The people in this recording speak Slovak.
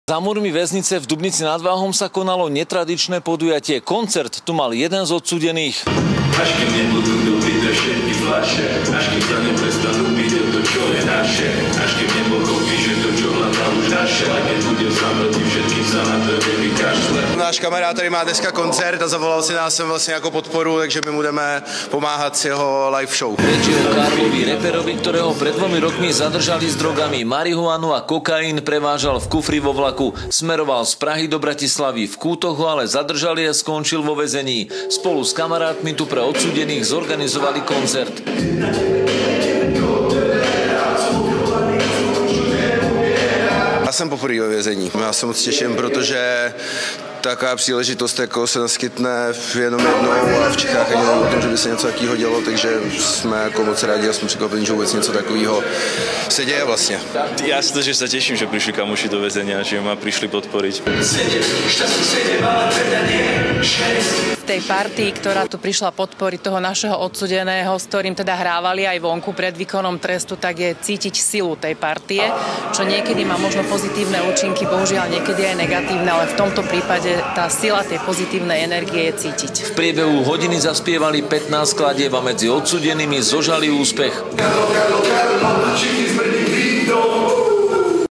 Za múrmi väznice v Dubnici nad Váhom sa konalo netradičné podujatie. Koncert tu mal jeden z odsúdených. Až kým nebudú dobrý všetky fľaše, až kým sa neprestanú byť to, čo je naše, až kým nepochopí, že to, čo hľadá už naše, a keď bude samotný, všetkým sa na to vykašle. Náš kamarád tady má dneska koncert a zavolal si nás sem vlastně jako podporu, takže my budeme pomáhat s jeho live show. Reč je o Karlovi, reperovi, ktorého pred 2 rokmi zadržali s drogami. Marihuanu a kokain prevážal v kufri vo vlaku. Smeroval z Prahy do Bratislavy. V Kútoch ho ale zadržali a skončil vo väzení. Spolu s kamarátmi tu pre odsúdených zorganizovali koncert. Já jsem poprvé ve vězení. Já se moc těším, protože taková příležitost jako se naskytne jenom jednou a v Čechách ani nevím o tom, že by se něco takového dělo, takže jsme jako moc rádi a jsme překvapení, že vůbec něco takového se děje vlastně. Jasné, že sa teším, že prišli kamoši do väzenia, že ma prišli podporiť. V tej partii, ktorá tu prišla podporiť toho našeho odsudeného, s ktorým teda hrávali aj vonku pred výkonom trestu, tak je cítiť silu tej partie, čo niekedy má možno pozitívne účinky, bohužiaľ niekedy aj negatívne, ale v tomto prípade tá sila tej pozitívnej energie je cítiť. V priebehu hodiny zaspievali 15 skladieb a medzi odsudenými zožali úspech.